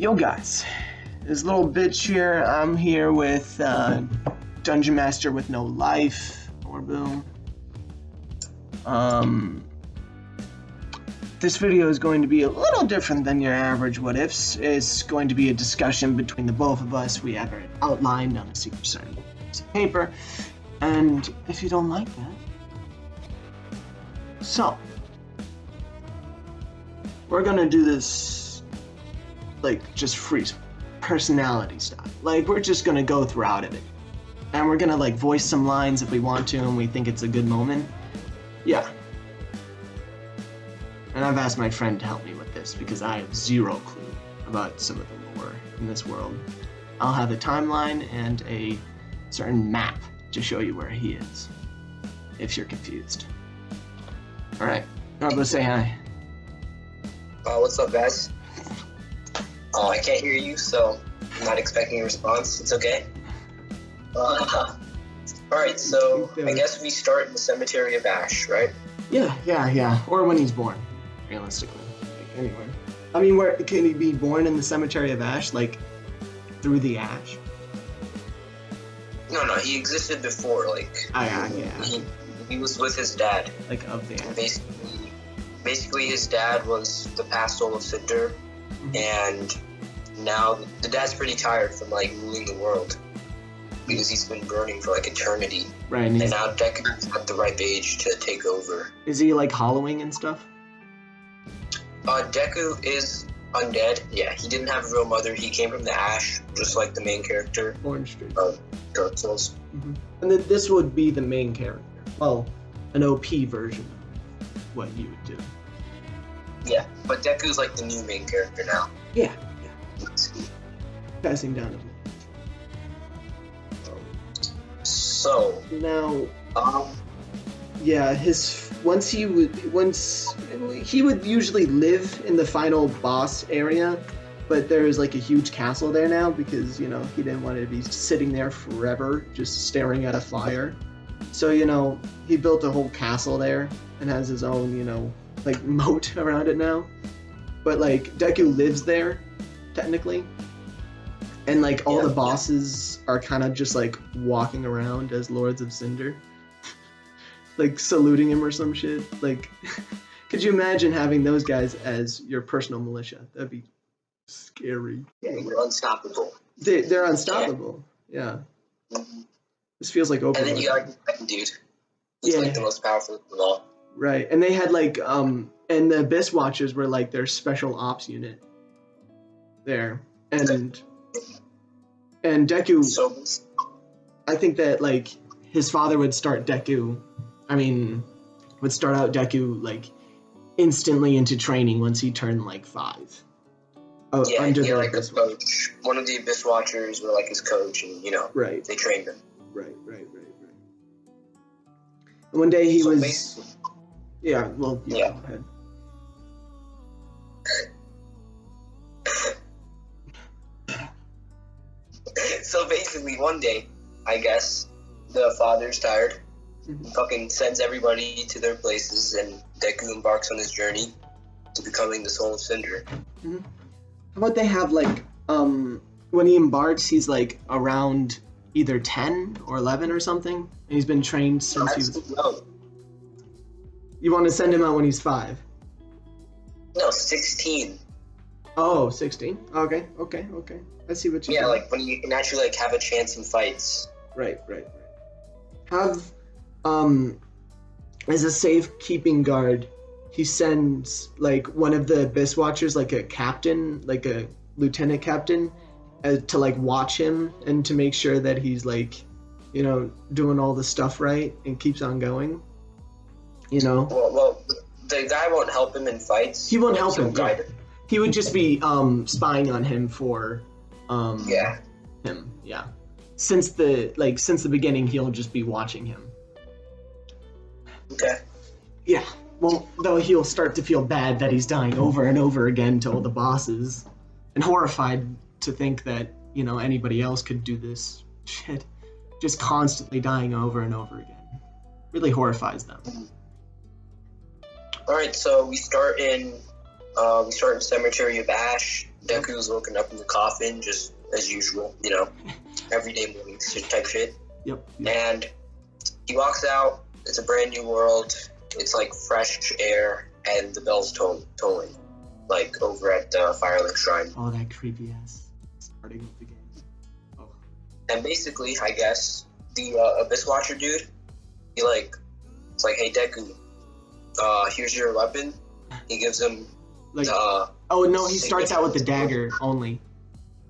Yo guys, this little bitch here, I'm here with Dungeon Master with no life, or boom. This video is going to be a little different than your average what ifs. It's going to be a discussion between the both of us. We have it outlined on a super shiny piece of paper, and if you don't like that, so we're gonna do this like just free personality stuff. Like we're just gonna go throughout it, and we're gonna like voice some lines if we want to, and we think it's a good moment. Yeah. And I've asked my friend to help me with this because I have zero clue about some of the lore in this world. I'll have a timeline and a certain map to show you where he is, if you're confused. All right, Narbo, say hi. What's up, guys? I can't hear you, so I'm not expecting a response. It's okay. Alright, so I guess we start in the Cemetery of Ash, right? Yeah. Or when he's born, realistically. Like, anywhere. I mean, where can he be born in the Cemetery of Ash? Like, through the ash? No, he existed before, like... Yeah. He was with his dad. Like, of the ash. Basically, his dad was the past soul of Cinder, and now the dad's pretty tired from, like, ruling the world, because he's been burning for, like, eternity. Right. And now Deku's at the ripe age to take over. Is he, like, hollowing and stuff? Deku is undead. Yeah, he didn't have a real mother. He came from the ash, just like the main character. Orange Street. Of Dark Souls. And then this would be the main character. Well, an OP version of what you would do. Yeah, but Deku's like the new main character now. Yeah. Passing down a bit. So now, yeah, he would usually live in the final boss area, but there's like a huge castle there now because he didn't want to be sitting there forever just staring at a fire. So he built a whole castle there and has his own like moat around it now. But like Deku lives there technically, and like all the bosses are kind of just like walking around as Lords of Cinder. Like saluting him or some shit. Like, could you imagine having those guys as your personal militia? That'd be scary. Yeah, you're unstoppable. They're unstoppable. Yeah. This feels like Overlord. And then you got the second dude. He's like the most powerful of all. Right, and they had like and the Abyss Watchers were like their special ops unit. There, and Deku. So, I think that like his father would start out Deku like instantly into training once he turned like 5. Under the like a coach. One of the Abyss Watchers were like his coach, and right. They trained him. Right. And one day he was. Yeah. Well. Yeah. Go ahead. So basically, one day, I guess, the father's tired. Fucking sends everybody to their places, and Deku embarks on his journey to becoming the Soul of Cinder. How about they have like when he embarks, he's like around either 10 or 11 or something, and he's been trained since he was. No. You want to send him out when he's 5? No, 16. Oh, 16. Okay. I see what you. Yeah, like when you can actually like have a chance in fights. Right. Have as a safekeeping guard, he sends like one of the Abyss Watchers, like a captain, like a lieutenant captain, to like watch him and to make sure that he's like, doing all the stuff right and keeps on going. Well, the guy won't help him in fights. He won't help him. Yeah. He would just be spying on him for him. Yeah. Since the beginning, he'll just be watching him. Okay. Yeah. Well, though he'll start to feel bad that he's dying over and over again to all the bosses, and horrified to think that anybody else could do this shit, just constantly dying over and over again. Really horrifies them. All right, so we start in Cemetery of Ash. Deku's woken up in the coffin, just as usual, everyday morning type shit. Yep. And he walks out. It's a brand new world. It's like fresh air, and the bell's tolling, like over at the Firelink Shrine. Oh, that creepy ass starting of the game. Oh. And basically, I guess the Abyss Watcher dude, it's like, hey Deku, here's your weapon. He gives him he starts out with the dagger only.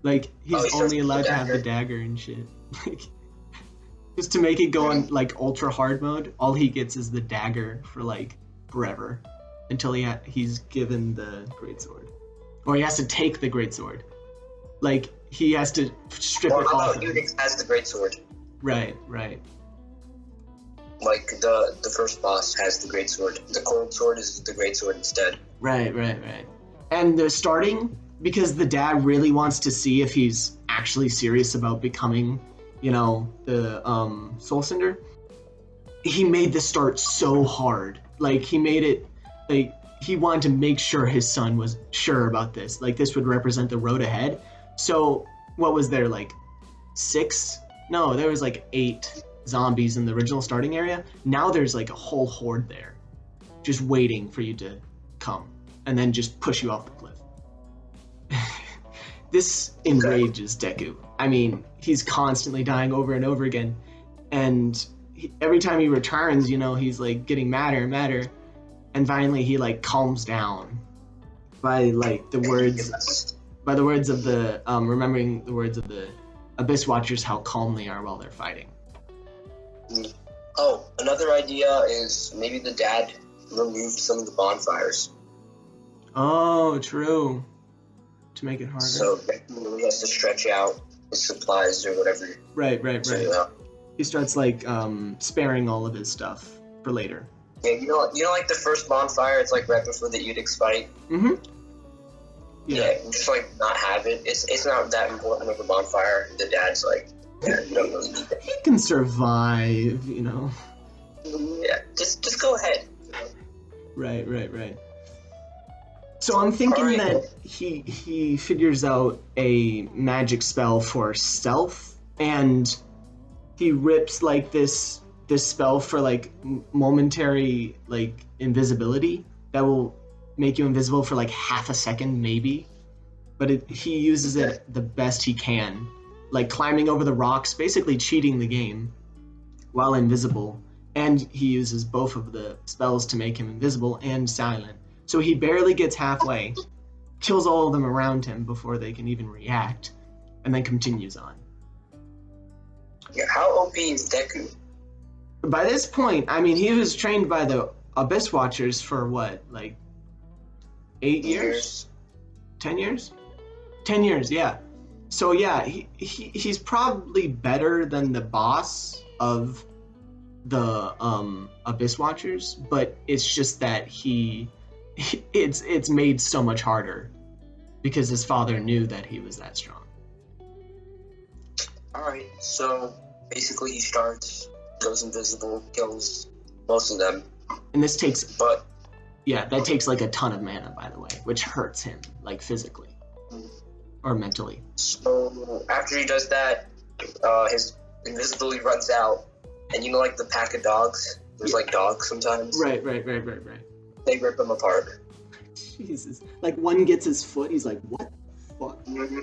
Like he's only allowed to have the dagger and shit. Just to make it go on like ultra hard mode, all he gets is the dagger for like forever, until he's given the greatsword, or he has to take the greatsword. Like he has to strip it off. Iudex has the greatsword. Right. Like the first boss has the greatsword. The cold sword is the greatsword instead. Right. And they're starting because the dad really wants to see if he's actually serious about becoming, the Soul Cinder. He made the start so hard. Like he made it like he wanted to make sure his son was sure about this. Like this would represent the road ahead. So what was there, like 6? No, there was like 8 zombies in the original starting area. Now there's like a whole horde there, just waiting for you to come and then just push you off the cliff. This enrages Deku. I mean, he's constantly dying over and over again, and every time he returns, he's like getting madder and madder, and finally he like calms down by like the words of the remembering the words of the Abyss Watchers, how calm they are while they're fighting. Oh, another idea is maybe the dad removed some of the bonfires. Oh, true. To make it harder. So he has to stretch out his supplies or whatever. Right. So, he starts like sparing all of his stuff for later. Yeah, like the first bonfire, it's like right before the Iudex fight. Mm-hmm. Yeah, just like not have it. It's not that important of a bonfire. The dad's like, you don't really need that. He can survive, Yeah, just go ahead. Right. So I'm thinking that he figures out a magic spell for stealth, and he rips like this spell for like momentary like invisibility that will make you invisible for like half a second maybe, but he uses it the best he can, like climbing over the rocks, basically cheating the game while invisible, and he uses both of the spells to make him invisible and silent. So he barely gets halfway, kills all of them around him before they can even react, and then continues on. Yeah, how OP is Deku? By this point, I mean, he was trained by the Abyss Watchers for what, like 8 years? 10 years? 10 years, yeah. So yeah, he's probably better than the boss of the Abyss Watchers, but it's just that it's made so much harder because his father knew that he was that strong. Alright, so basically he goes invisible, kills most of them. And this takes that takes like a ton of mana, by the way, which hurts him like physically or mentally. So after he does that, his invisibility runs out, and like the pack of dogs, there's like dogs sometimes. Right. They rip him apart. Jesus. Like one gets his foot, he's like, what the fuck? Mm-hmm.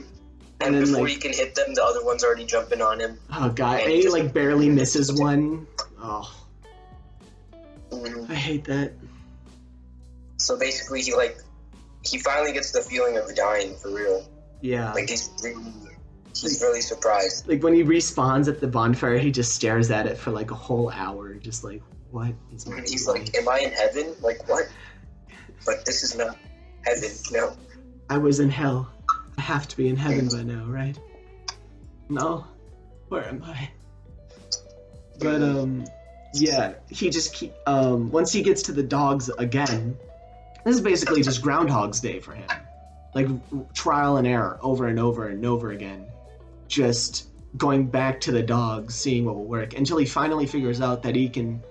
And then, before he can hit them, the other one's already jumping on him. Oh god, and he like barely misses one. Oh. I hate that. So basically he finally gets the feeling of dying for real. Yeah. Like he's really surprised. Like when he respawns at the bonfire, he just stares at it for like a whole hour, just like, what is my He's like, am I in heaven? Like what? But this is not heaven, no. I was in hell. I have to be in heaven by now, right? No? Where am I? But yeah, he just once he gets to the dogs again, this is basically just Groundhog's Day for him. Like trial and error over and over and over again. Just going back to the dogs, seeing what will work, until he finally figures out that he can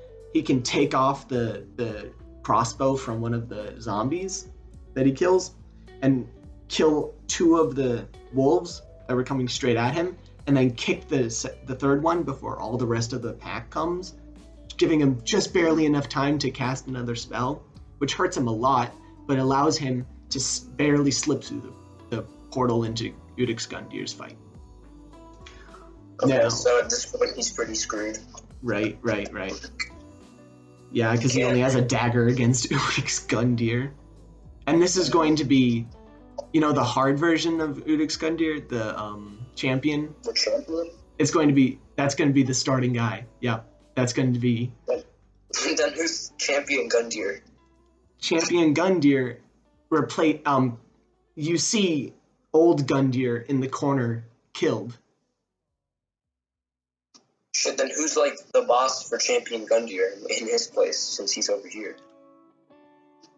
take off the crossbow from one of the zombies that he kills, and kill 2 of the wolves that were coming straight at him, and then kick the third one before all the rest of the pack comes, giving him just barely enough time to cast another spell, which hurts him a lot, but allows him to barely slip through the portal into Iudex Gundyr's fight. Okay, Now, so at this point he's pretty screwed. Right. Yeah, because he only has a dagger against Iudex Gundyr. And this is going to be, the hard version of Iudex Gundyr, the champion. The champion? That's going to be the starting guy. Yeah, that's going to be... Then who's Champion Gundyr? Champion Gundyr, you see old Gundyr in the corner killed. Shit, then who's like the boss for Champion Gundyr in his place since he's over here?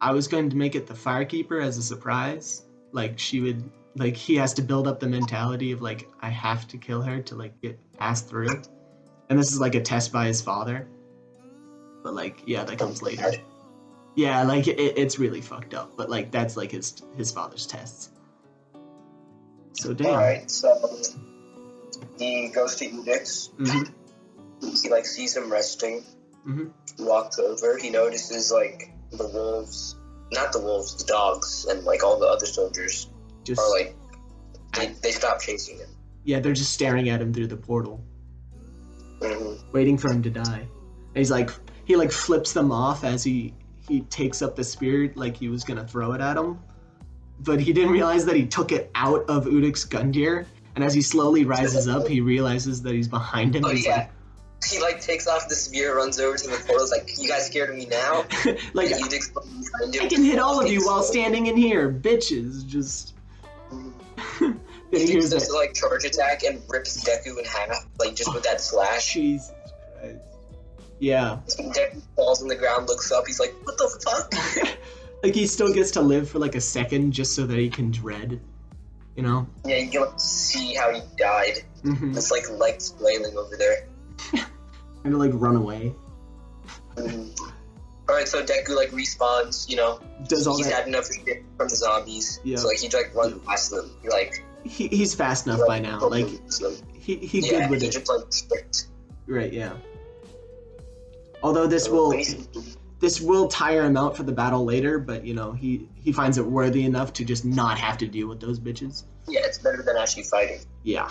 I was going to make it the Firekeeper as a surprise. He has to build up the mentality of I have to kill her to get passed through. And this is a test by his father. But that comes later. Yeah, it's really fucked up. But that's his father's tests. So damn. Alright, so he goes to Iudex. Mm-hmm. He sees him resting. Mm-hmm. He walks over. He notices the wolves, not the wolves, the dogs, and all the other soldiers are they stop chasing him. Yeah, they're just staring at him through the portal, waiting for him to die. And he's he flips them off as he takes up the spear he was gonna throw it at him, but he didn't realize that he took it out of Iudex Gundyr. And as he slowly rises up, he realizes that he's behind him. Oh, he's yeah. He takes off the spear, runs over to the portal, you guys scared of me now? Iudex behind him. I can hit all of you while standing in here, bitches. Just. Then he hears this charge attack and rips Deku in half, just with that slash. Jesus Christ. Yeah. Deku falls on the ground, looks up, he's like, what the fuck? He still gets to live for a second just so that he can dread, Yeah, you can see how he died. Mm-hmm. It's legs flailing over there. And run away. Alright, so Deku respawns, Does all he's that. had enough shit from the zombies. Yeah. So he runs past them. He's fast enough by now. He good with he it. just strict. Right, yeah. Although this will tire him out for the battle later, but he finds it worthy enough to just not have to deal with those bitches. Yeah, it's better than actually fighting. Yeah.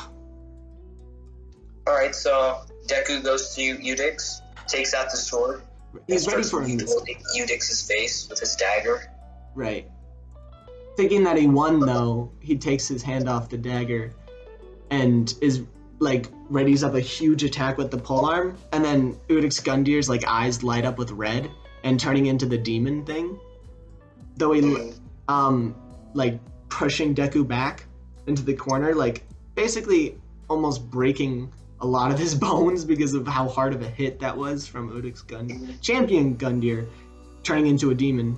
Alright, so Deku goes to Iudex, takes out the sword. He's ready for him. Iudex's face with his dagger. Right. Thinking that he won, though, he takes his hand off the dagger and is readies up a huge attack with the polearm, and then Iudex Gundyr's eyes light up with red and turning into the demon thing. Though he pushing Deku back into the corner, basically almost breaking a lot of his bones because of how hard of a hit that was from Iudex Gundyr. Champion Gundyr turning into a demon.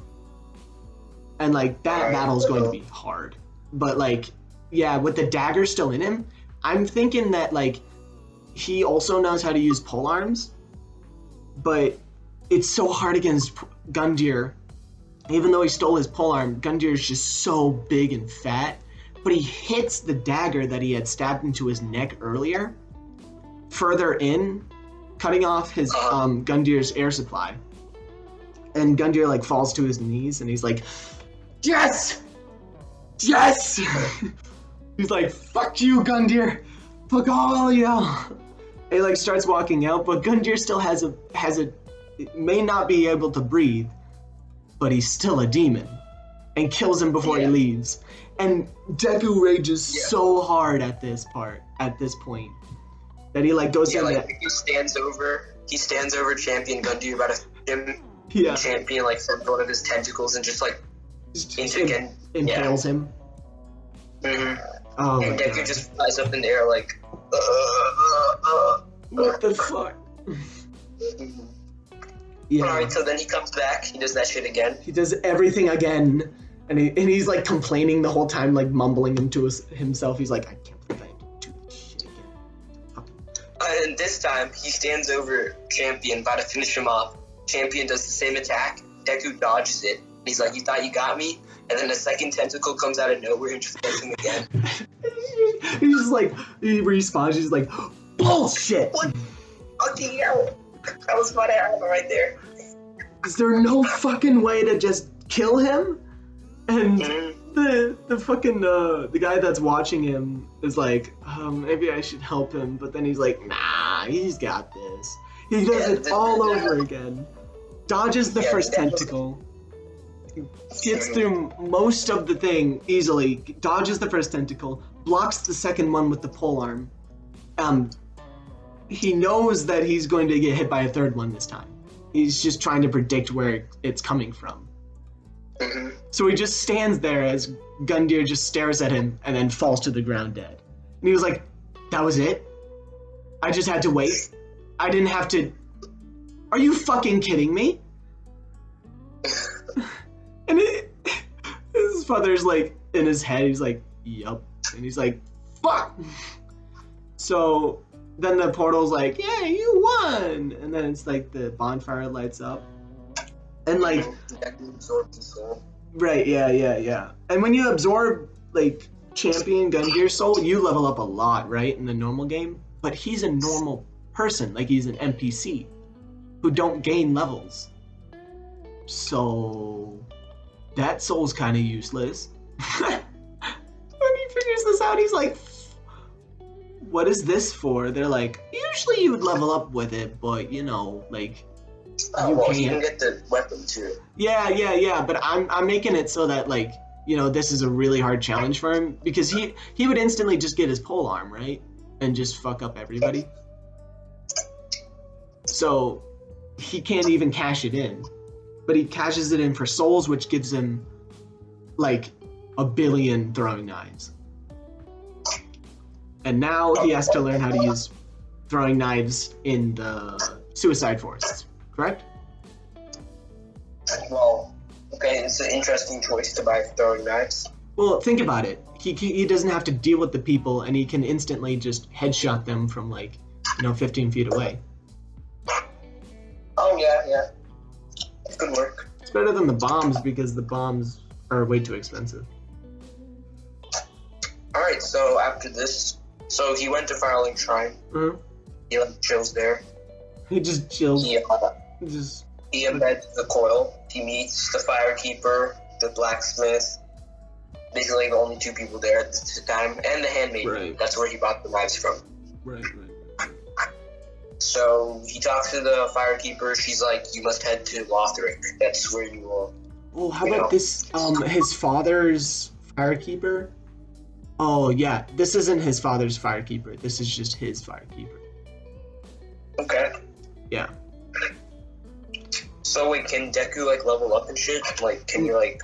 And that battle is going to be hard. But with the dagger still in him, I'm thinking that he also knows how to use polearms, but it's so hard against Gundyr. Even though he stole his polearm, Gundyr is just so big and fat, but he hits the dagger that he had stabbed into his neck earlier further in, cutting off his Gundyr's air supply. And Gundyr falls to his knees and he's yes! Yes! He's fuck you, Gundyr! Fuck all ya! And he starts walking out, but Gundyr still has a may not be able to breathe, but he's still a demon, and kills him before he leaves. And Deku rages so hard at this point, that he goes in. He stands over Champion Gundyr about to hit him. Yeah. Champion sends one of his tentacles and just impales him. Mm-hmm. Oh and my Deku God. just flies up in the air What the fuck? Yeah. Alright, so then he comes back, he does that shit again. He does everything again, and he's complaining the whole time, mumbling into himself. He's I can't believe I have to do this shit again. And this time, he stands over Champion, about to finish him off. Champion does the same attack, Deku dodges it. He's you thought you got me? and then a second tentacle comes out of nowhere and just gets him again. He's just like, he responds, he's like, bullshit! What? Fucking hell. That was my armor right there. Is there no fucking way to just kill him? And the fucking, the guy that's watching him is like, maybe I should help him, but then he's like, nah, he's got this. He does it all over again. Dodges the first tentacle. Gets through most of the thing easily, dodges the first tentacle, blocks the second one with the polearm. He knows that he's going to get hit by a third one this time. He's just trying to predict where it's coming from. So he just stands there as Gundyr just stares at him and then falls to the ground dead. And he was like, that was it? I just had to wait? I didn't have to... Are you fucking kidding me? And his father's like, in his head, he's like, yup. And he's like, fuck! So then the portal's like, yeah, you won! And then it's like the bonfire lights up. And like... Right, yeah. And when you absorb, like, champion Gundyr's soul, you level up a lot, right, in the normal game? But he's a normal person, like he's an NPC, who don't gain levels. So... that soul's kind of useless. When he figures this out, he's like, what is this for? They're like, usually you would level up with it, but, you know, like... Oh, well, you can get the weapon too. Yeah, but I'm making it so that, like, you know, this is a really hard challenge for him, because he would instantly just get his polearm, right? And just fuck up everybody. So he can't even cash it in. But he cashes it in for souls, which gives him, like, 1 billion throwing knives. And now he has to learn how to use throwing knives in the suicide forests. Correct? Well, okay, it's an interesting choice to buy throwing knives. Well, think about it. He doesn't have to deal with the people, and he can instantly just headshot them from, like, 15 feet away. Oh, yeah. It's good work. It's better than the bombs, because the bombs are way too expensive. Alright, so after this, so he went to Firelink Shrine. Mm-hmm. He chills there. He just chills. He embeds the coil. He meets the Firekeeper, the blacksmith, basically the only 2 people there at the time, and the handmaid. Right. That's where he bought the knives from. Right. So he talks to the Firekeeper. She's like, you must head to Lothric. That's where you will... Oh, how about this, his father's Firekeeper? Oh, yeah, this isn't his father's Firekeeper. This is just his Firekeeper. Okay. Yeah. So wait, can Deku, like, level up and shit? Like, can you, like...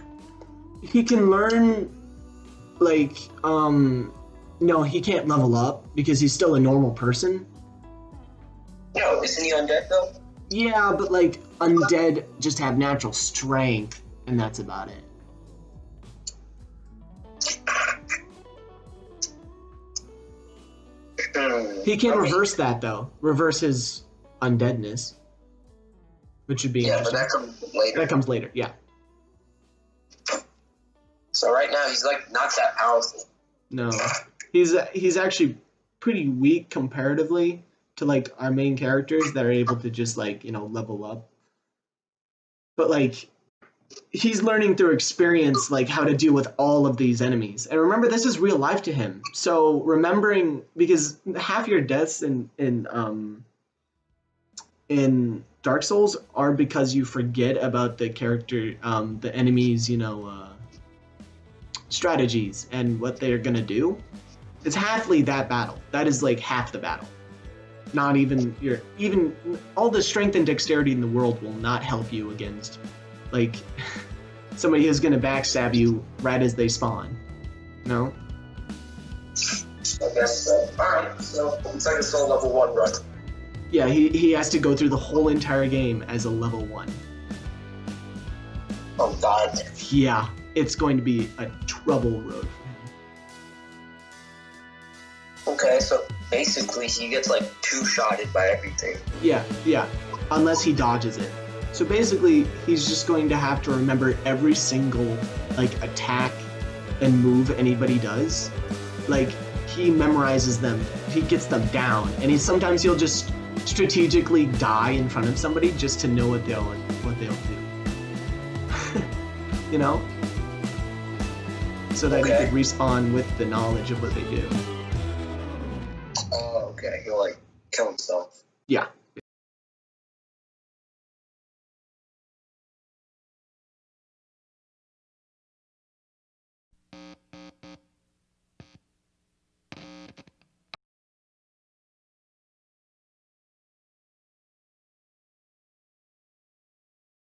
He can learn, like, no, he can't level up because he's still a normal person. No, isn't he undead, though? Yeah, but, like, undead just have natural strength, and that's about it. He can reverse that, though. Reverse his undeadness. Which would be but that comes later. That comes later, yeah. So right now, he's, like, not that powerful. No. He's actually pretty weak comparatively to, like, our main characters that are able to just, like, level up. But, like, he's learning through experience, like, how to deal with all of these enemies. And remember, this is real life to him. So remembering, because half your deaths in Dark Souls are because you forget about the character, the enemies, strategies and what they're gonna do. It's halfly that battle. That is like half the battle. Not even all the strength and dexterity in the world will not help you against, like, somebody who's gonna backstab you right as they spawn. No? I guess so. Alright, so it's like a soul level 1 run. Yeah, he has to go through the whole entire game as a level 1. Oh god. Yeah, it's going to be a trouble road for him. Okay, so basically he gets like 2-shotted by everything. Yeah, unless he dodges it. So basically, he's just going to have to remember every single like attack and move anybody does. Like he memorizes them, he gets them down, and he'll just strategically die in front of somebody just to know what they'll do. You know? So that he could respawn with the knowledge of what they do. Oh, okay. He'll like kill himself.